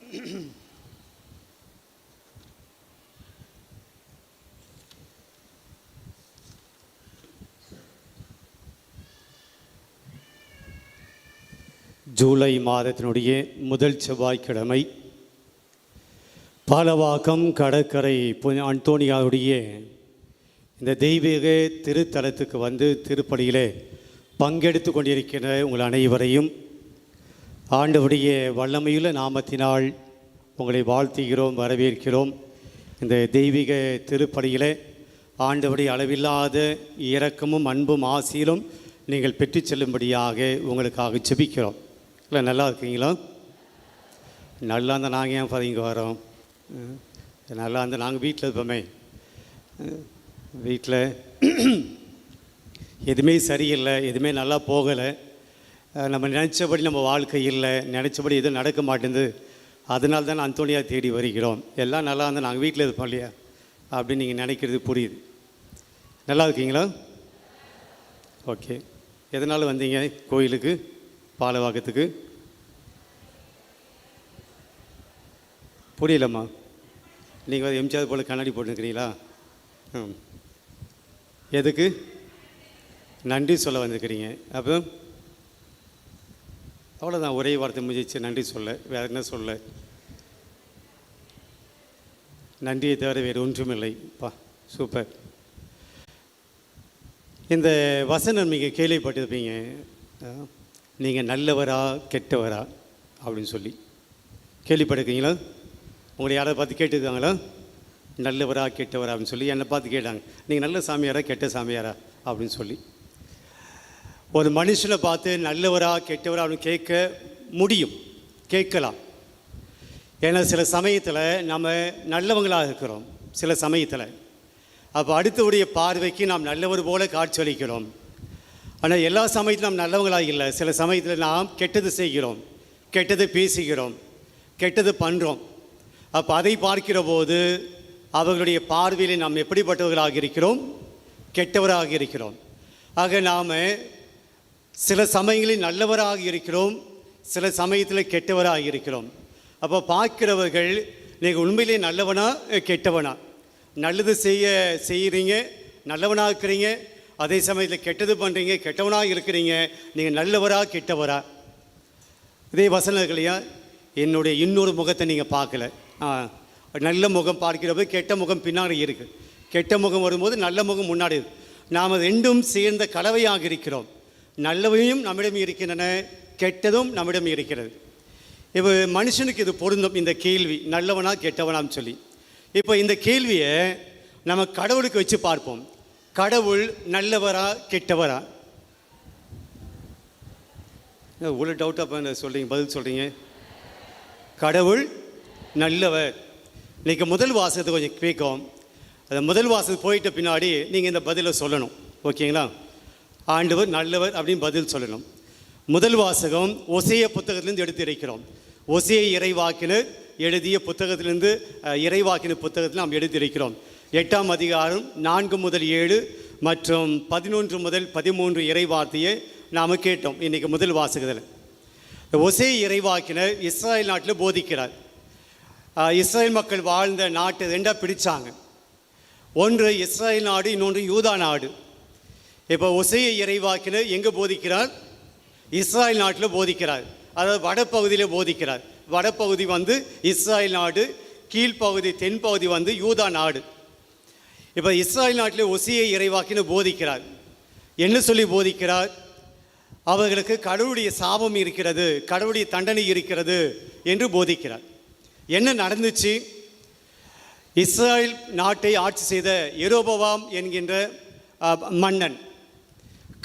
ஜூலை மாதத்தினுடைய முதல் செவ்வாய்க்கிழமை பாலவாக்கம் கடற்கரை அந்தோனியாவுடைய இந்த தெய்வீக திருத்தலத்துக்கு வந்து திருப்பலியிலே பங்கெடுத்து கொண்டிருக்கிற உங்கள் அனைவரையும் ஆண்டவருடைய வல்லமையுள்ள நாமத்தினால் உங்களை வாழ்த்துகிறோம், வரவேற்கிறோம். இந்த தெய்வீக திருப்பலியிலே ஆண்டவருடைய அளவில்லாத இரக்கமும் அன்பும் ஆசீரும் நீங்கள் பெற்று செல்லும்படியாக உங்களுக்காக ஜெபிக்கிறோம். இல்லை, நல்லா இருக்கீங்களா? நல்லா இருந்தால் நாங்கள் ஏன் பதிங்க வரோம்? நல்லா இருந்தால் நாங்கள் வீட்டில் இருப்போமே. வீட்டில் எதுவுமே சரியில்லை, எதுவுமே நல்லா போகலை, நம்ம நினச்சபடி நம்ம வாழ்க்கை இல்லை, நினச்சபடி எதுவும் நடக்க மாட்டேங்குது. அதனால தான் அந்தோனியா தேடி வருகிறோம். எல்லாம் நல்லா இருந்தால் நாங்கள் வீட்டில் இருப்போம் இல்லையா அப்படின்னு நீங்கள் நினைக்கிறது புரியுது. நல்லா இருக்கீங்களா? ஓகே. எதனால் வந்தீங்க கோயிலுக்கு, பாலவாக்கத்துக்கு? புரியலம்மா. நீங்கள் எம்ஜிஆர் போல் கண்ணாடி போட்டுருக்கிறீங்களா? எதுக்கு? நன்றி சொல்ல வந்துருக்கிறீங்க. அப்போ அவ்வளோதான், ஒரே வார்த்தை முடிஞ்சிச்சு, நன்றி சொல்ல. வேறு என்ன சொல்ல? நன்றியை தவிர வேறு ஒன்றுமில்லைப்பா. சூப்பர். இந்த வசனம் நீங்கள் கேள்விப்பட்டிருப்பீங்க, நீங்கள் நல்லவரா கெட்டவரா அப்படின்னு சொல்லி கேள்விப்பட்டிருக்கீங்களா? உங்களை யாராவது பார்த்து கேட்டுருக்காங்களா? நல்லவரா கெட்டவரா அப்படின்னு சொல்லி என்னை பார்த்து கேட்டாங்க, நீங்கள் நல்ல சாமியாரா கெட்ட சாமியாரா அப்படின்னு சொல்லி. ஒரு மனுஷனை பார்த்து நல்லவரா கெட்டவரா அப்படின்னு கேட்க முடியும், கேட்கலாம். ஏன்னா சில சமயத்தில் நம்ம நல்லவங்களாக இருக்கிறோம், சில சமயத்தில். அப்போ அடுத்தவுடைய பார்வைக்கு நாம் நல்லவர் போல காட்சி அளிக்கிறோம். ஆனால் எல்லா சமயத்திலும் நாம் நல்லவங்களாக இல்லை. சில சமயத்தில் நாம் கெட்டது செய்கிறோம், கெட்டது பேசுகிறோம், கெட்டது பண்ணுறோம். அப்போ அதை பார்க்கிற போது அவர்களுடைய பார்வையில் நாம் எப்படிப்பட்டவர்களாக இருக்கிறோம்? கெட்டவராக இருக்கிறோம். ஆக நாம் சில சமயங்களில் நல்லவராக இருக்கிறோம், சில சமயத்தில் கெட்டவராக இருக்கிறோம். அப்போ பார்க்கிறவர்கள் நீங்கள் உண்மையிலே நல்லவனா கெட்டவனா? நல்லது செய்கிறீங்க, நல்லவனாக இருக்கிறீங்க, அதே சமயத்தில் கெட்டது பண்ணுறீங்க, கெட்டவனாக இருக்கிறீங்க, நீங்கள் நல்லவரா கெட்டவரா? இதே வசனங்களையா என்னுடைய இன்னொரு முகத்தை நீங்கள் பார்க்கல. நல்ல முகம் பார்க்கிறப்ப கெட்ட முகம் பின்னாடி இருக்குது, கெட்ட முகம் வரும்போது நல்ல முகம் முன்னாடி இருக்குது. நாம் ரெண்டும் சேர்ந்த கலவையாக இருக்கிறோம். நல்லவையும் நம்மிடம் இருக்கின்றன, கெட்டதும் நம்மிடம் இருக்கிறது. இப்போ மனுஷனுக்கு இது பொருந்தும், இந்த கேள்வி, நல்லவனா கெட்டவனான்னு சொல்லி. இப்போ இந்த கேள்வியை நம்ம கடவுளுக்கு வச்சு பார்ப்போம். கடவுள் நல்லவரா கெட்டவரா? இவ்வளோ டவுட்டாக சொல்கிறீங்க, பதில் சொல்கிறீங்க. கடவுள் நல்லவர். இன்றைக்கி முதல் வாசகத்தை கொஞ்சம் கேட்கும். அந்த முதல் வாசகம் போயிட்ட பின்னாடி நீங்கள் இந்த பதிலை சொல்லணும், ஓகேங்களா? ஆண்டவர் நல்லவர் அப்படின்னு பதில் சொல்லணும். முதல் வாசகம் ஓசேயா புத்தகத்திலேருந்து எடுத்து இருக்கிறோம். ஓசேயா இறைவாக்கினர் எழுதிய புத்தகத்திலிருந்து, இறைவாக்கினர் புத்தகத்தில் நாம் எடுத்து இருக்கிறோம். 8ஆம் அதிகாரம் 4 முதல் 7 மற்றும் 11 முதல் 13 இறைவார்த்தையை நாம் கேட்டோம் இன்றைக்கி முதல் வாசகத்தில். ஓசேயா இறைவாக்கினர் இஸ்ராயல் நாட்டில் போதிக்கிறார். இஸ்ராயல் மக்கள் வாழ்ந்த நாட்டை ரெண்டாக பிடிச்சாங்க. ஒன்று இஸ்ராயல் நாடு, இன்னொன்று யூதா நாடு. இப்போ ஓசேயா இறைவாக்கினர் எங்கே போதிக்கிறார்? இஸ்ராயல் நாட்டில் போதிக்கிறார். அதாவது வடப்பகுதியில் போதிக்கிறார். வடப்பகுதி வந்து இஸ்ராயல் நாடு, கீழ்ப்பகுதி தென்பகுதி வந்து யூதா நாடு. இப்போ இஸ்ராயல் நாட்டில் ஓசேயா இறைவாக்கினர் போதிக்கிறார். என்ன சொல்லி போதிக்கிறார்? அவர்களுக்கு கடவுளுடைய சாபம் இருக்கிறது, கடவுளுடைய தண்டனை இருக்கிறது என்று போதிக்கிறார். என்ன நடந்துச்சு? இஸ்ராயல் நாட்டை ஆட்சி செய்த யெரொபெயாம் என்கின்ற மன்னன்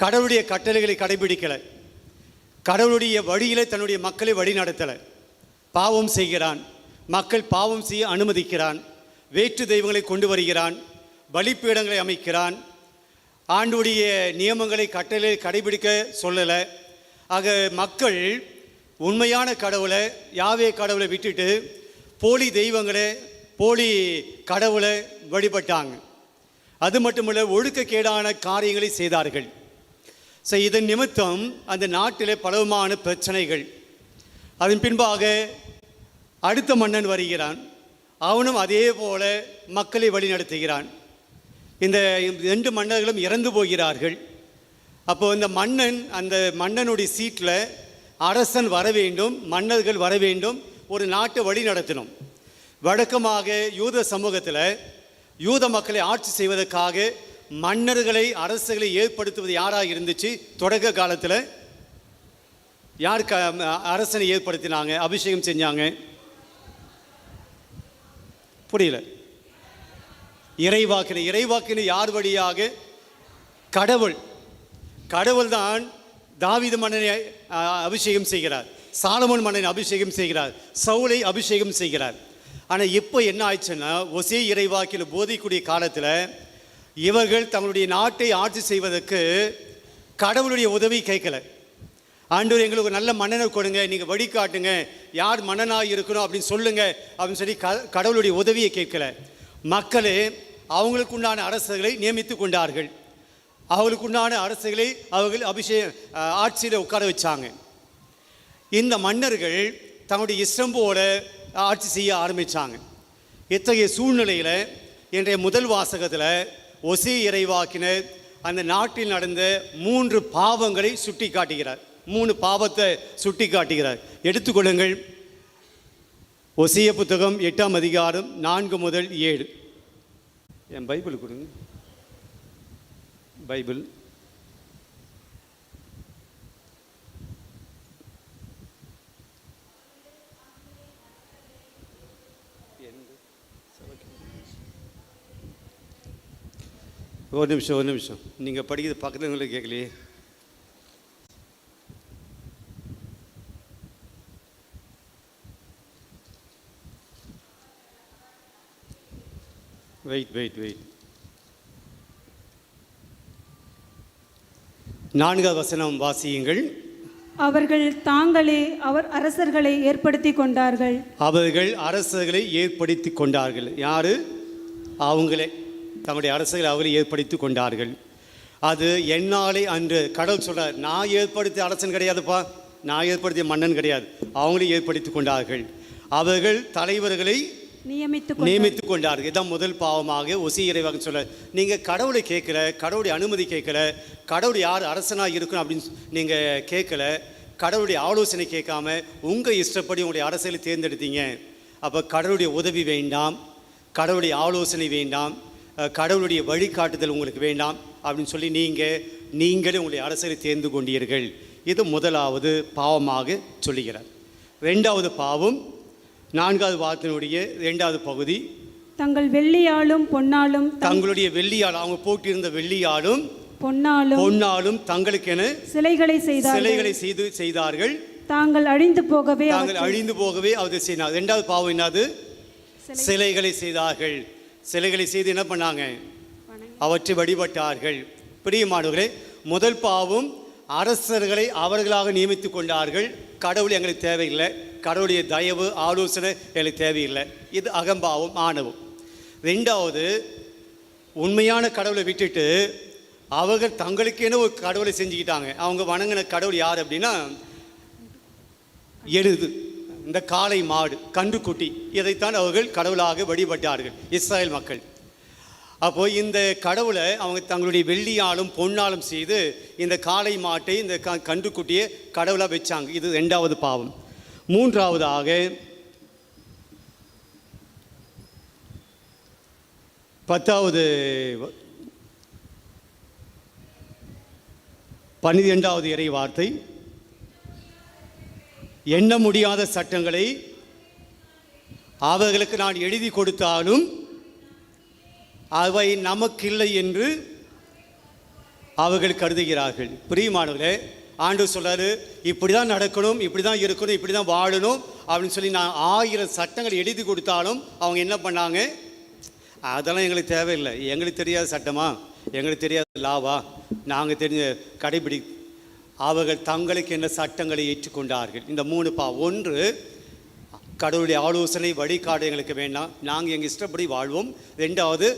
கடவுளுடைய கட்டளைகளை கடைபிடிக்கலை, கடவுளுடைய வழியில் தன்னுடைய மக்களை வழி நடத்தலை. பாவம் செய்கிறான், மக்கள் பாவம் செய்ய அனுமதிக்கிறான், வேற்று தெய்வங்களை கொண்டு வருகிறான், பலிப்பீடங்களை அமைக்கிறான், ஆண்டுடைய நியமங்களை கட்டளை கடைபிடிக்க சொல்லலை. ஆக மக்கள் உண்மையான கடவுளை, யாவே கடவுளை விட்டுட்டு போலி தெய்வங்களை, போலி கடவுளை வழிபட்டாங்க. அது மட்டுமல்ல, ஒழுக்கக்கேடான காரியங்களை செய்தார்கள். ஸோ இதன் நிமித்தம் அந்த நாட்டிலே பலவிதமான பிரச்சனைகள். அதன் பின்பாக அடுத்த மன்னன் வருகிறான். அவனும் அதே போல மக்களை வழிநடத்துகிறான். இந்த 2 மன்னர்களும் இறந்து போகிறார்கள். அப்போ இந்த மன்னன், அந்த மன்னனுடைய சீட்டில் அரசன் வர வேண்டும், மன்னர்கள் வர வேண்டும், ஒரு நாட்டை வழி நடத்தணும். வழக்கமாக யூத சமூகத்தில் யூத மக்களை ஆட்சி செய்வதற்காக மன்னர்களை, அரசுகளை ஏற்படுத்துவது யாராக இருந்துச்சு? தொடக்க காலத்தில் யார் அரசனை ஏற்படுத்தினாங்க, அபிஷேகம் செஞ்சாங்க? புரியல. இறைவாக்கினை யார் வழியாக? கடவுள் தான் தாவீது மன்னனை அபிஷேகம் செய்கிறார், சாலமோன் மன்னனை அபிஷேகம் செய்கிறார், சவுலை அபிஷேகம் செய்கிறார். ஆனால் இப்போ என்ன ஆயிடுச்சுன்னா, ஒசே இறைவாக்கில் போதிக்கூடிய காலத்தில் இவர்கள் தங்களுடைய நாட்டை ஆட்சி செய்வதற்கு கடவுளுடைய உதவி கேட்கல. ஆண்டவர் எங்களுக்கு ஒரு நல்ல மன்னனை கொடுங்க, நீங்கள் வழிகாட்டுங்க, யார் மன்னனாக இருக்கணும் அப்படின்னு சொல்லுங்க அப்படின்னு சொல்லி கடவுளுடைய உதவியை கேட்கல. மக்களே அவங்களுக்குண்டான அரசர்களை நியமித்து கொண்டார்கள். அவர்களுக்குண்டான அரசுகளை அவர்கள் ஆட்சியில் உட்கார வச்சாங்க. இந்த மன்னர்கள் தங்களுடைய இஷ்டம் போல ஆட்சி செய்ய ஆரம்பித்தாங்க. இத்தகைய சூழ்நிலையில் இன்றைய முதல் வாசகத்தில் ஒசே இறைவாக்கினர் அந்த நாட்டில் நடந்த 3 பாவங்களை சுட்டி காட்டுகிறார். 3 பாவத்தை சுட்டி காட்டுகிறார். எடுத்துக்கொள்ளுங்கள். ஒசிய புத்தகம் 8ஆம் அதிகாரம் 4 முதல் 7. என் பைபிள் கொடுங்க. பைபிள் ஒரு நிமிஷம் நீங்கள் படிக்கிறது பக்கத்தில் உங்களுக்கு கேட்கலையே. வெயிட் 4ஆவது வசனம் வாசியுங்கள். அவர்கள் தாங்களே அரசர்களை ஏற்படுத்தி கொண்டார்கள். அவர்கள் அரசர்களை ஏற்படுத்தி கொண்டார்கள். யாரு? அவங்களே தங்களுடைய அரசர்களை அவர்களை ஏற்படுத்தி கொண்டார்கள். அது என்னாலே அன்று கடவுள் சொல்றார், நான் ஏற்படுத்திய அரசன் கிடையாதுப்பா, நான் ஏற்படுத்திய மன்னன் கிடையாது, அவங்களே ஏற்படுத்தி கொண்டார்கள். அவர்கள் தலைவர்களை நியமித்து கொண்டார்கள். இதான் முதல் பாவமாக ஒசி இறைவாக்கு சொல்ல. நீங்கள் கடவுளை கேட்கல, கடவுளுடைய அனுமதி கேட்கல, கடவுள் யார் அரசனாக இருக்கணும் அப்படின்னு நீங்கள் கேட்கல, கடவுளுடைய ஆலோசனை கேட்காம உங்கள் இஷ்டப்படி உங்களுடைய அரசியலை தேர்ந்தெடுத்தீங்க. அப்போ கடவுளுடைய உதவி வேண்டாம், கடவுளுடைய ஆலோசனை வேண்டாம், கடவுளுடைய வழிகாட்டுதல் உங்களுக்கு வேண்டாம் அப்படின்னு சொல்லி நீங்களே உங்களுடைய அரசியலை தேர்ந்து கொண்டீர்கள். இது முதலாவது பாவமாக சொல்லுகிறார். 2வது பாவம் 4வது வார்த்தையினுடைய 2வது பகுதி. தங்கள் வெள்ளியாலும் பொன்னாலும், தங்களுடைய வெள்ளியால், அவங்க போட்டிருந்த வெள்ளியாலும் பொன்னாலும் தங்களுக்கென சிலைகளை செய்தார்கள். தாங்கள் அழிந்து போகவே அதை செய்தார். 2வது பாவம் என்னது? சிலைகளை செய்தார்கள். சிலைகளை செய்து என்ன பண்ணாங்க? அவற்றை வழிபட்டார்கள். பிரியமானவர்களே, முதல் பாவம் அரசர்களை அவர்களாக நியமித்து கொண்டார்கள். கடவுள் எங்களுக்கு தேவையில்லை, கடவுளுடைய தயவு ஆலோசனை எங்களுக்கு தேவையில்லை. இது அகம்பாவம், ஆணவம். 2வது, உண்மையான கடவுளை விட்டுட்டு அவர்கள் தங்களுக்கேன ஒரு கடவுளை செஞ்சுக்கிட்டாங்க. அவங்க வணங்கின கடவுள் யார் அப்படின்னா எருது, இந்த காளை மாடு, கன்றுக்குட்டி, இதைத்தான் அவர்கள் கடவுளாக வழிபட்டார்கள் இஸ்ராயல் மக்கள். அப்போ இந்த கடவுளை அவங்க தங்களுடைய வெள்ளியாலும் பொன்னாலும் செய்து இந்த காளை மாட்டை, இந்த கன்றுக்குட்டியை கடவுளாக வச்சாங்க. இது 2வது பாவம். 3வதாக 10வது 12வது இறை வார்த்தை, எண்ண முடியாத சட்டங்களை அவர்களுக்கு நான் எழுதி கொடுத்தாலும் அவை நமக்கில்லை என்று அவர்கள் கருதுகிறார்கள். பிரியமானவர்களே, ஆண்டவர் சொல்றாரு, இப்படி தான் நடக்கணும், இப்படி தான் இருக்கணும், இப்படி தான் வாழணும் அப்படின்னு சொல்லி நான் 1000 சட்டங்கள் எழுதி கொடுத்தாலும் அவங்க என்ன பண்ணாங்க? அதெல்லாம் எங்களுக்கு தேவையில்லை, எங்களுக்கு தெரியாத சட்டமா, எங்களுக்கு தெரியாத லாவா, நாங்கள் தெரிஞ்ச கடைபிடி. அவர்கள் தங்களுக்கு என்ன சட்டங்களை ஏற்றுக்கொண்டார்கள். இந்த 3 ஒன்று, கடவுளுடைய ஆலோசனை வழிகாடு எங்களுக்கு வேண்டாம், நாங்கள் எங்கள் இஷ்டப்படி வாழ்வோம். 2வது,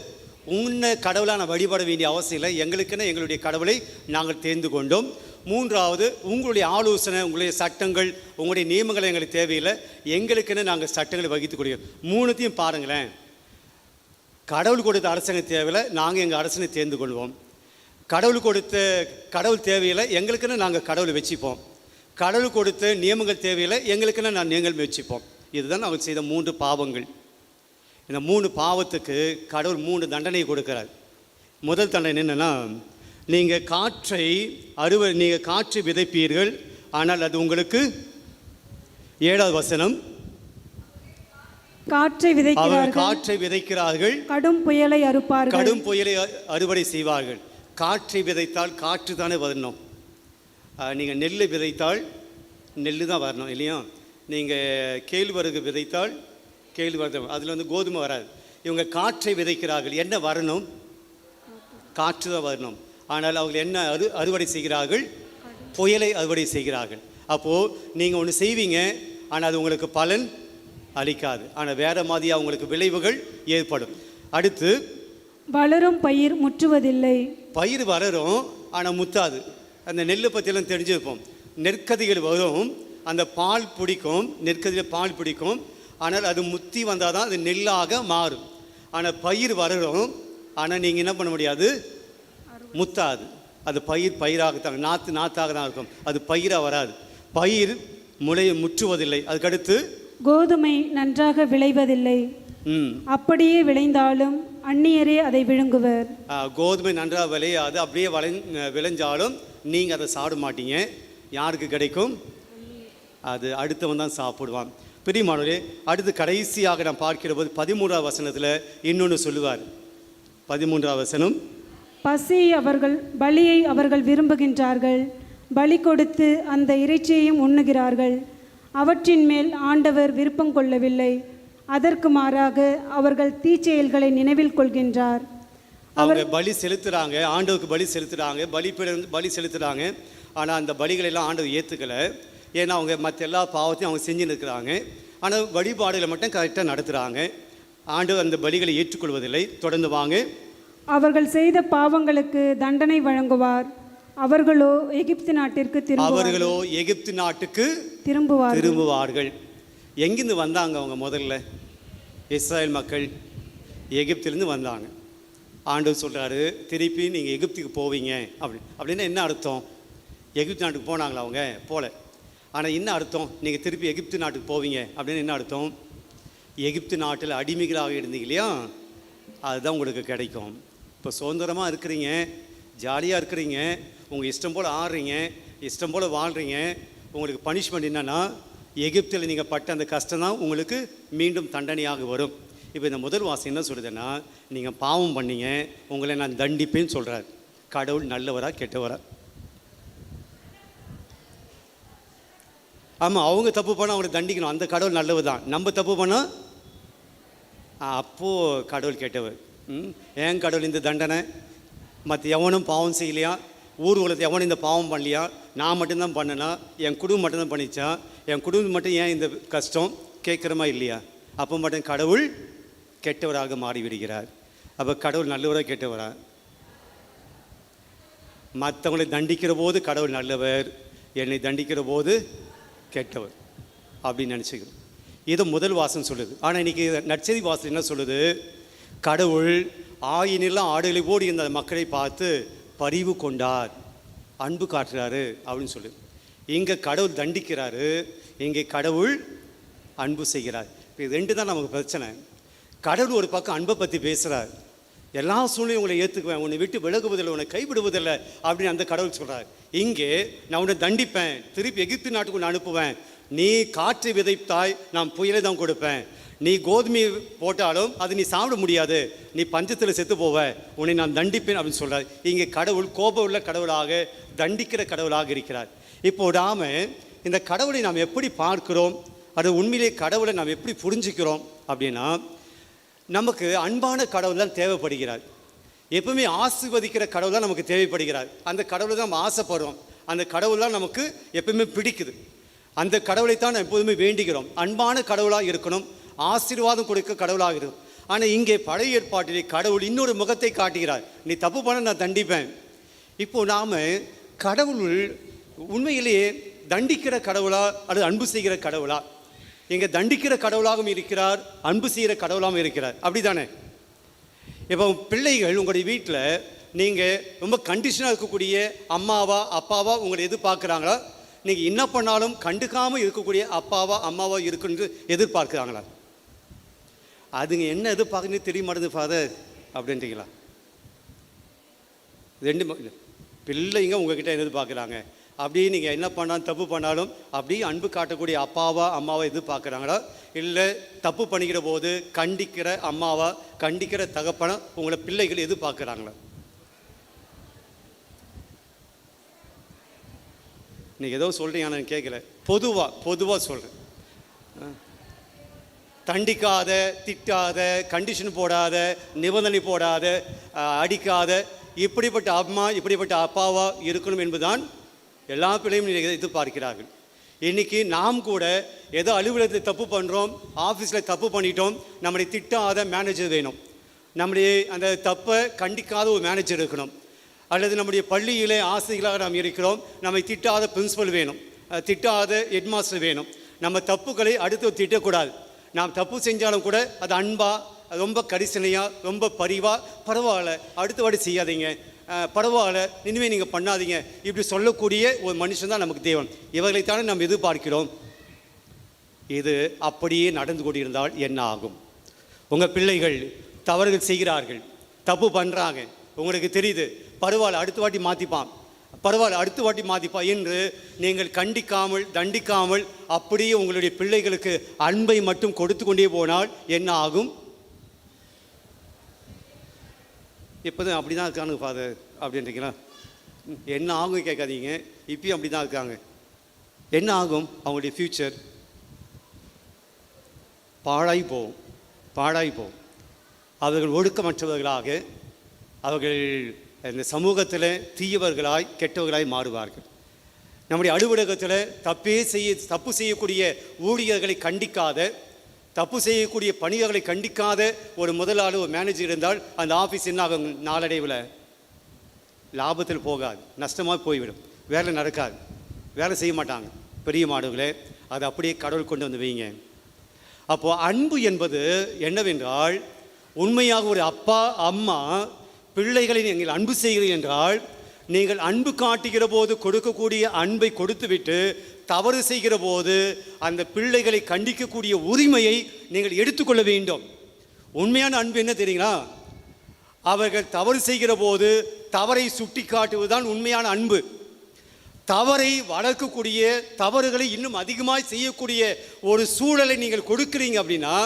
உன்னை கடவுளாக நான் வழிபட வேண்டிய அவசியம் இல்லை, எங்களுக்குன்னு எங்களுடைய கடவுளை நாங்கள் தேர்ந்து கொண்டோம். மூன்றாவது, உங்களுடைய ஆலோசனை, உங்களுடைய சட்டங்கள், உங்களுடைய நியமங்கள் எங்களுக்கு தேவையில்லை, எங்களுக்குன்னு நாங்கள் சட்டங்களை வகித்து கொடுக்கிறோம். மூணுத்தையும் பாருங்களேன். கடவுள் கொடுத்த அரசாங்கம் தேவையில்லை, நாங்கள் எங்கள் அரசனை தேர்ந்து கொள்வோம். கடவுள் தேவையில்லை, எங்களுக்குன்னு நாங்கள் கடவுளை வச்சுப்போம். கடவுள் கொடுத்த நியமங்கள் தேவையில்லை, எங்களுக்குன்னு நான் நீங்கள் வச்சுப்போம். இதுதான் அவங்க செய்த 3 பாவங்கள். இந்த 3 பாவத்துக்கு கடவுள் 3 தண்டனை கொடுக்கிறார். முதல் தண்டனை என்னென்னா, நீங்கள் காற்றை விதைப்பீர்கள், ஆனால் அது உங்களுக்கு 7வது வசனம், காற்றை விதைக்கிறார்கள், கடும் புயலை அறுவடை செய்வார்கள். காற்றை விதைத்தால் காற்று தானே வரணும். நீங்கள் நெல் விதைத்தால் நெல் தான் வரணும் இல்லையா? நீங்கள் கேழ்வரகு விதைத்தால் கேழ்வரகு, அதில் கோதுமை வராது. இவங்க காற்றை விதைக்கிறார்கள், என்ன வரணும்? காற்று தான் வரணும். ஆனால் அவங்க என்ன அறுவடை செய்கிறார்கள்? புயலை அறுவடை செய்கிறார்கள். அப்போது நீங்கள் ஒன்று செய்வீங்க, ஆனால் அது உங்களுக்கு பலன் அளிக்காது, ஆனால் வேறு மாதிரியாக உங்களுக்கு விளைவுகள் ஏற்படும். அடுத்து, வளரும் பயிர் முற்றுவதில்லை. பயிர் வளரும் ஆனால் முத்தாது. அந்த நெல்லை பற்றியெல்லாம் தெரிஞ்சிருப்போம். நெற்கதிகள் வரும், அந்த பால் பிடிக்கும், நெற்கதியில் பால் பிடிக்கும், ஆனால் அது முத்தி வந்தால் தான் அது நெல்லாக மாறும். ஆனால் பயிர் வளரும், ஆனால் நீங்கள் என்ன பண்ண முடியாது, முத்தாது. அது பயிராகத்தான், நாத்தாக தான் இருக்கும், அது பயிராக வராது. பயிர் முற்றுவதில்லை. அதுக்கடுத்து, கோதுமை நன்றாக விளைவதில்லை, அப்படியே விளைந்தாலும் அந்நியரே அதை விழுங்குவர். கோதுமை நன்றாக விளையாது, அப்படியே விளைஞ்சாலும் நீங்கள் அதை சாப்பிட மாட்டீங்க. யாருக்கு கிடைக்கும்? அது அடுத்தவன் தான் சாப்பிடுவான். பிரியமானவரே, அடுத்து கடைசியாக நான் பார்க்கிற போது 13வது வசனத்தில் இன்னொன்று சொல்லுவார். 13வது வசனம், பலியை அவர்கள் விரும்புகின்றார்கள், பலி கொடுத்து அந்த இறைச்சியையும் உண்ணுகிறார்கள், அவற்றின் மேல் ஆண்டவர் விருப்பம் கொள்ளவில்லை, அதற்கு மாறாக அவர்கள் தீச்செயல்களை நினைவில் கொள்கின்றார். அவங்க பலி செலுத்துகிறாங்க, ஆண்டவருக்கு பலி செலுத்துகிறாங்க, ஆனால் அந்த பலிகளெல்லாம் ஆண்டவர் ஏற்றுக்கலை. ஏன்னா அவங்க மற்ற எல்லா பாவத்தையும் அவங்க செஞ்சுன்னு இருக்கிறாங்க, ஆனால் வழிபாடுகளை மட்டும் கரெக்டாக நடத்துகிறாங்க. ஆண்டவர் அந்த பலிகளை ஏற்றுக்கொள்வதில்லை. தொடர்ந்து வாங்க. அவர்கள் செய்த பாவங்களுக்கு தண்டனை வழங்குவார், அவர்களோ எகிப்து நாட்டுக்கு திரும்புவார்கள். எங்கிருந்து வந்தாங்க அவங்க? முதல்ல இஸ்ராயல் மக்கள் எகிப்திலிருந்து வந்தாங்க. ஆண்டவர் சொல்கிறாரு, திருப்பி நீங்கள் எகிப்துக்கு போவீங்க அப்படின்னா என்ன அர்த்தம்? எகிப்து நாட்டுக்கு போனாங்களா? அவங்க போல. ஆனால் என்ன அர்த்தம்? நீங்கள் திருப்பி எகிப்து நாட்டுக்கு போவீங்க அப்படின்னு என்ன அர்த்தம்? எகிப்து நாட்டில் அடிமைகளாக இருந்தீங்க இல்லையா, அதுதான் உங்களுக்கு கிடைக்கும். இப்போ சுதந்திரமாக இருக்கிறீங்க, ஜாலியாக இருக்கிறீங்க, உங்கள் இஷ்டம் போல் ஆடுறீங்க, இஷ்டம் போல் வாழ்கிறீங்க. உங்களுக்கு பனிஷ்மெண்ட் என்னென்னா, எகிப்தில் நீங்கள் பட்ட அந்த கஷ்டம் தான் உங்களுக்கு மீண்டும் தண்டனையாக வரும். இப்போ இந்த முதல் வாசம் என்ன சொல்லுதுன்னா, நீங்கள் பாவம் பண்ணீங்க, உங்களை நான் தண்டிப்பேன்னு சொல்கிறார். கடவுள் நல்லவரா கெட்டவரா? ஆமாம், அவங்க தப்பு பண்ணால் அவங்களை தண்டிக்கணும், அந்த கடவுள் நல்லவர் தான். நம்ம தப்பு பண்ணால் அப்போது கடவுள் கெட்டவர். ஏன் கடவுள் இந்த தண்டனை? மற்ற எவனும் பாவம் செய்யலையா, ஊர் உலகத்தை எவனும் இந்த பாவம் பண்ணலையா, நான் மட்டும்தான் பண்ணனா, என் குடும்பம் மட்டும்தான் பண்ணிச்சா, என் குடும்பம் மட்டும் ஏன் இந்த கஷ்டம் கேட்குறமா இல்லையா? அப்போ மட்டும் கடவுள் கெட்டவராக மாறிவிடுகிறார். அப்போ கடவுள் நல்லவராக கெட்டவரா? மற்றவங்களை தண்டிக்கிற போது கடவுள் நல்லவர், என்னை தண்டிக்கிற போது கெட்டவர் அப்படின்னு நினச்சிக்கிறோம். இது முதல் வாசம் சொல்லுது. ஆனால் இன்றைக்கி நற்செய்தி வாசல் என்ன சொல்லுது? கடவுள் ஆயினெல்லாம் ஆடுகளை ஓடி இருந்த மக்களை பார்த்து பரிவு கொண்டார், அன்பு காட்டுறாரு அப்படின்னு சொல்லுது. இங்கே கடவுள் தண்டிக்கிறாரு, இங்கே கடவுள் அன்பு செய்கிறார். இது 2 தான் நமக்கு பிரச்சனை. கடவுள் ஒரு பக்கம் அன்பை பற்றி பேசுகிறார், எல்லா சூழ்நிலையும் உங்களை ஏற்றுக்குவேன், உன்னை விட்டு விலகுவதில்லை, உன்னை கைவிடுவதில்லை அப்படின்னு அந்த கடவுள் சொல்கிறார். இங்கே நான் உன்னை தண்டிப்பேன், திருப்பி எகிப்து நாட்டுக்கு உன்னை அனுப்புவேன், நீ காற்று விதைத்தாய், நான் புயலை தான் கொடுப்பேன், நீ கோதுமை போட்டாலும் அது நீ சாப்பிட முடியாது, நீ பஞ்சத்தில் செத்து போவ, உன்னை நான் தண்டிப்பேன் அப்படின்னு சொல்கிறார். இங்கே கடவுள் கோபம் உள்ள கடவுளாக, தண்டிக்கிற கடவுளாக இருக்கிறார். இப்போ நாம் இந்த கடவுளை நாம் எப்படி பார்க்கிறோம், அது உண்மையிலே கடவுளை நாம் எப்படி புரிஞ்சுக்கிறோம் அப்படின்னா, நமக்கு அன்பான கடவுள் தான் தேவைப்படுகிறார். எப்பவுமே ஆசீர்வதிக்கிற கடவுள் தான் நமக்கு தேவைப்படுகிறார். அந்த கடவுளை தான் நம்ம ஆசைப்படுறோம், அந்த கடவுள் தான் நமக்கு எப்பவுமே பிடிக்குது, அந்த கடவுளை தான் நம்ம எப்போதுமே வேண்டுகிறோம். அன்பான கடவுளாக இருக்கணும், ஆசீர்வாதம் கொடுக்க கடவுளாக இருக்கும். ஆனால் இங்கே பழைய ஏற்பாட்டிலே கடவுள் இன்னொரு முகத்தை காட்டுகிறார், நீ தப்பு பண்ண நான் தண்டிப்பேன். இப்போது நாம் கடவுள் உண்மையிலேயே தண்டிக்கிற கடவுளா அல்லது அன்பு செய்கிற கடவுளா? இங்கே தண்டிக்கிற கடவுளாகவும் இருக்கிறார், அன்பு செய்கிற கடவுளாகவும் இருக்கிறார். அப்படி தானே? இப்போ பிள்ளைகள் உங்களுடைய வீட்டில் நீங்கள் ரொம்ப கண்டிஷனாக இருக்கக்கூடிய அம்மாவா அப்பாவா உங்களை எதிர்பார்க்குறாங்களா? நீங்கள் என்ன பண்ணாலும் கண்டுக்காமல் இருக்கக்கூடிய அப்பாவா அம்மாவா இருக்குன்னு எதிர்பார்க்குறாங்களா? அதுங்க என்ன எதிர்பார்க்குன்னு தெரிய மாட்டேது ஃபாதர் அப்படின்றீங்களா? ரெண்டு பிள்ளைங்க உங்ககிட்ட எதிர்பார்க்குறாங்க. அப்படியே நீங்கள் என்ன பண்ணாலும் தப்பு பண்ணாலும் அப்படியே அன்பு காட்டக்கூடிய அப்பாவா அம்மாவா எதிர்பார்க்குறாங்களா? இல்லை தப்பு பண்ணிக்கிற போது கண்டிக்கிற அம்மாவா கண்டிக்கிற தகப்பனை உங்களை பிள்ளைகள் எதிர்பார்க்குறாங்களா? நீங்கள் ஏதோ சொல்கிறீங்க, நான் கேட்கல. பொதுவாக சொல்கிறேன். தண்டிக்காத, திட்டாத, கண்டிஷன் போடாத, நிபந்தனை போடாத, அடிக்காத, இப்படிப்பட்ட அம்மா இப்படிப்பட்ட அப்பாவா இருக்கணும் என்பதுதான் எல்லா பிள்ளையும் நீங்கள் எதிர்பார்க்கிறார்கள். இன்றைக்கி நாம் கூட ஏதோ அலுவலகத்தில் தப்பு பண்ணுறோம், ஆஃபீஸில் தப்பு பண்ணிட்டோம், நம்மளை திட்டாத மேனேஜர் வேணும், நம்முடைய அந்த தப்பை கண்டிக்காத ஒரு மேனேஜர் இருக்கணும், அல்லது நம்முடைய பள்ளியிலே ஆசிரியர்களாக நாம் இருக்கிறோம், நம்மை திட்டாத பிரின்சிபல் வேணும், திட்டாத ஹெட்மாஸ்டர் வேணும். நம்ம தப்புகளை அடுத்து திட்டக்கூடாது. நாம் தப்பு செஞ்சாலும் கூட அது அன்பாக, ரொம்ப கரிசனையாக, ரொம்ப பரிவாக, பரவாயில்ல அடுத்த வாட்டி செய்யாதீங்க, பரவாயில்ல இனிமேல் நீங்கள் பண்ணாதீங்க, இப்படி சொல்லக்கூடிய ஒரு மனுஷன் தான் நமக்கு தேவன். இவர்களைத்தானே நாம் எதிர்பார்க்கிறோம். இது அப்படியே நடந்து கொண்டிருந்தால் என்ன ஆகும்? உங்கள் பிள்ளைகள் தவறுகள் செய்கிறார்கள், தப்பு பண்ணுறாங்க, உங்களுக்கு தெரியுது, பரவாயில்ல அடுத்த வாட்டி மாற்றிப்பான், பரவாயில்ல அடுத்த வாட்டி மாற்றிப்பா என்று நீங்கள் கண்டிக்காமல் தண்டிக்காமல் அப்படியே உங்களுடைய பிள்ளைகளுக்கு அன்பை மட்டும் கொடுத்து கொண்டே போனால் என்ன ஆகும்? இப்போதான் அப்படி தான் இருக்கானுங்க ஃபாதர் அப்படின்றீங்களா? என்ன ஆகும் கேட்காதீங்க, இப்பயும் அப்படி தான் இருக்காங்க. என்ன ஆகும்? அவங்களுடைய ஃப்யூச்சர் பாழாய் போகும். அவர்கள் ஒடுக்கமற்றவர்களாக, அவர்கள் இந்த சமூகத்தில் தீயவர்களாய் கெட்டவர்களாய் மாறுவார்கள். நம்முடைய அலுவலகத்தில் தப்பு செய்யக்கூடிய ஊழியர்களை கண்டிக்காத, தப்பு செய்யக்கூடிய பணியர்களை கண்டிக்காத ஒரு முதலாளி, ஒரு மேனேஜர் இருந்தால் அந்த ஆஃபீஸ் என்ன ஆகும்? நாளடைவில் லாபத்தில் போகாது, நஷ்டமாக போய்விடும், வேலை நடக்காது, வேலை செய்ய மாட்டாங்க. பெரிய மாடுகளே, அதை அப்படியே கடவுள் கொண்டு வந்து வைங்க. அப்போது அன்பு என்பது என்னவென்றால், உண்மையாக ஒரு அப்பா அம்மா பிள்ளைகளை நீங்கள் அன்பு செய்கிறீர்கள் என்றால், நீங்கள் அன்பு காட்டுகிற போது கொடுக்கக்கூடிய அன்பை கொடுத்துவிட்டு தவறு செய்கிற போது அந்த பிள்ளைகளை கண்டிக்கக்கூடிய உரிமையை நீங்கள் எடுத்துக்கொள்ள வேண்டும். உண்மையான அன்பு என்ன தெரியுங்களா? அவர்கள் தவறு செய்கிற போது தவறை சுட்டி காட்டுவதுதான் உண்மையான அன்பு. தவறை வளர்க்கக்கூடிய, தவறுகளை இன்னும் அதிகமாக செய்யக்கூடிய ஒரு சூழலை நீங்கள் கொடுக்குறீங்க அப்படின்னா,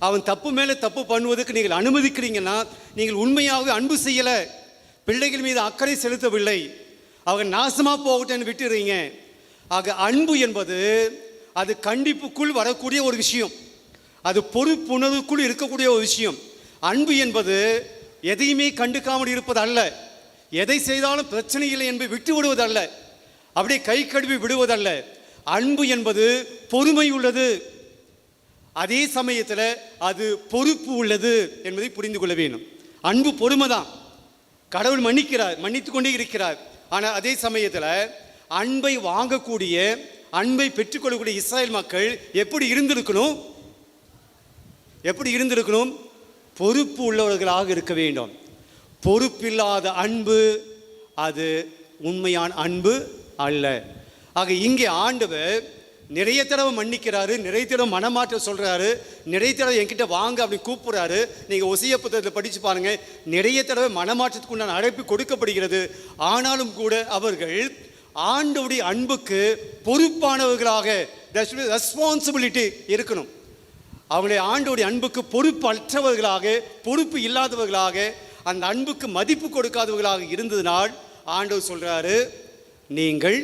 அவன் தப்பு மேலே தப்பு பண்ணுவதற்கு நீங்கள் அனுமதிக்கிறீங்கன்னா நீங்கள் உண்மையாகவே அன்பு செய்யலை, பிள்ளைகள் மீது அக்கறை செலுத்தவில்லை, அவங்க நாசமாக போகட்டேன்னு விட்டுறீங்க. ஆக அன்பு என்பது அது கண்டிப்புக்குள் வரக்கூடிய ஒரு விஷயம், அது பொறுப்புணர்வுக்குள் இருக்கக்கூடிய ஒரு விஷயம். அன்பு என்பது எதையுமே கண்டுக்காமல் இருப்பது அல்ல, எதை செய்தாலும் பிரச்சனை இல்லை என்பதை விட்டு விடுவதல்ல, அப்படியே கை கழுவி விடுவதல்ல. அன்பு என்பது பொறுமை உள்ளது, அதே சமயத்தில் அது பொறுப்பு உள்ளது என்பதை புரிந்து கொள்ள வேண்டும். அன்பு பொறுமை தான், கடவுள் மன்னிக்கிறார், மன்னித்து கொண்டே இருக்கிறார். ஆனால் அதே சமயத்தில் அன்பை வாங்கக்கூடிய, அன்பை பெற்றுக்கொள்ளக்கூடிய இஸ்ராயல் மக்கள் எப்படி இருந்திருக்கணும்? பொறுப்பு உள்ளவர்களாக இருக்க வேண்டும். பொறுப்பில்லாத அன்பு அது உண்மையான அன்பு அல்ல. ஆக இங்கே ஆண்டவர் நிறைய தடவை மன்னிக்கிறாரு, நிறைய தடவை மனமாற்றம் சொல்கிறாரு, நிறைய தடவை என்கிட்ட வாங்க அப்படி கூப்பிட்றாரு. நீங்கள் ஒசியா புத்தகத்தில் படித்து பாருங்கள், நிறைய தடவை மனமாற்றத்துக்கு உண்டான அழைப்பு கொடுக்கப்படுகிறது. ஆனாலும் கூட அவர்கள் ஆண்டவருடைய அன்புக்கு பொறுப்பானவர்களாக, ரெஸ்பான்சிபிலிட்டி இருக்கணும். அவங்களுடைய ஆண்டவருடைய அன்புக்கு பொறுப்பு அற்றவர்களாக, பொறுப்பு இல்லாதவர்களாக, அந்த அன்புக்கு மதிப்பு கொடுக்காதவர்களாக இருந்ததினால் ஆண்டவர் சொல்கிறாரு, நீங்கள்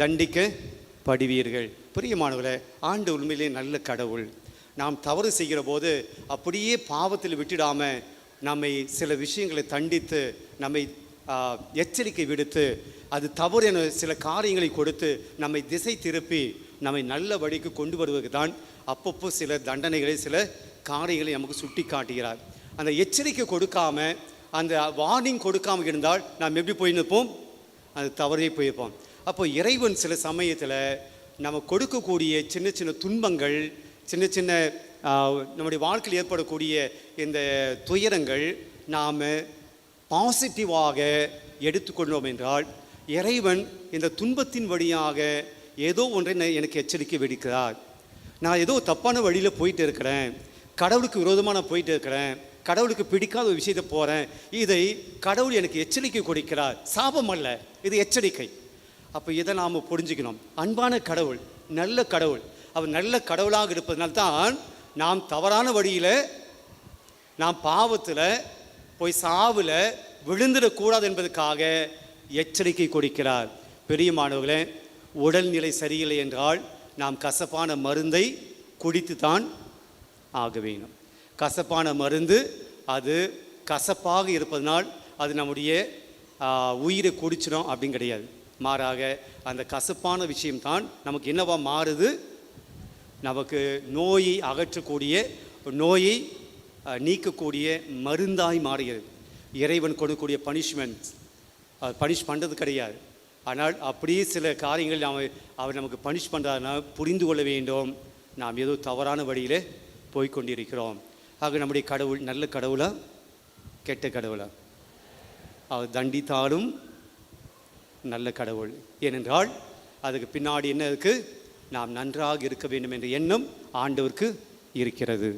தண்டிக்கப்படுவீர்கள். பிரியமானவர்களே, ஆண்டவர் உண்மையிலே நல்ல கடவுள். நாம் தவறு செய்கிற போது அப்படியே பாவத்தில் விட்டுடாமல் நம்மை சில விஷயங்களை தண்டித்து, நம்மை எச்சரிக்கை விடுத்து, அது தவறு என சில காரியங்களை கொடுத்து நம்மை திசை திருப்பி நம்மை நல்ல வழிக்கு கொண்டு வருவதற்கு தான் அப்பப்போ சில தண்டனைகளை, சில காரியங்களை நமக்கு சுட்டி காட்டுகிறார். அந்த எச்சரிக்கை கொடுக்காமல், அந்த வார்னிங் கொடுக்காமல் இருந்தால் நாம் எப்படி போயிருப்போம்? அது தவறே போயிருப்போம். அப்போ இறைவன் சில சமயத்தில் நம்ம கொடுக்கக்கூடிய சின்ன சின்ன துன்பங்கள், சின்ன சின்ன நம்முடைய வாழ்க்கையில் ஏற்படக்கூடிய இந்த துயரங்கள் நாம் பாசிட்டிவாக எடுத்துக்கொண்டோம் என்றால், இறைவன் இந்த துன்பத்தின் வழியாக ஏதோ ஒன்றை எனக்கு எச்சரிக்கை விடுக்கிறார். நான் ஏதோ தப்பான வழியில் போயிட்டு இருக்கிறேன், கடவுளுக்கு விரோதமாக நான் போயிட்டு இருக்கிறேன், கடவுளுக்கு பிடிக்காத ஒரு விஷயத்தை போகிறேன், இதை கடவுள் எனக்கு எச்சரிக்கை கொடுக்கிறார். சாபம் அல்ல, இது எச்சரிக்கை. அப்போ இதை நாம் புரிஞ்சுக்கணும். அன்பான கடவுள், நல்ல கடவுள், அவர் நல்ல கடவுளாக இருப்பதனால்தான் நாம் தவறான வழியில், நாம் பாவத்தில் போய் சாவில் விழுந்துடக்கூடாது என்பதற்காக எச்சரிக்கை கொடுக்கிறார். பெரியமானவர்களே, உடல்நிலை சரியில்லை என்றால் நாம் கசப்பான மருந்தை குடித்து தான் ஆக வேணும். கசப்பான மருந்து அது கசப்பாக இருப்பதனால் அது நம்முடைய உயிரை குடிச்சிடும் அப்படின்னு கிடையாது. மாறாக அந்த கசப்பான விஷயம்தான் நமக்கு என்னவா மாறுது, நமக்கு நோயை அகற்றக்கூடிய, நோயை நீக்கக்கூடிய மருந்தாய் மாறுகிறது. இறைவன் கொடுக்கக்கூடிய பனிஷ்மெண்ட்ஸ் பனிஷ் பண்ணுறது கிடையாது. ஆனால் அப்படியே சில காரியங்கள் அவர் நமக்கு பனிஷ் பண்ணுறாருன்னா புரிந்து கொள்ள வேண்டும், நாம் ஏதோ தவறான வழியில் போய்கொண்டிருக்கிறோம். ஆக நம்முடைய கடவுள் நல்ல கடவுளா கெட்ட கடவுளா? அவர் தண்டித்தாலும் நல்ல கடவுள். ஏனென்றால் அதுக்கு பின்னாடி என்ன இருக்குது, நாம் நன்றாக இருக்க வேண்டும் என்ற எண்ணம் ஆண்டவருக்கு இருக்கிறது.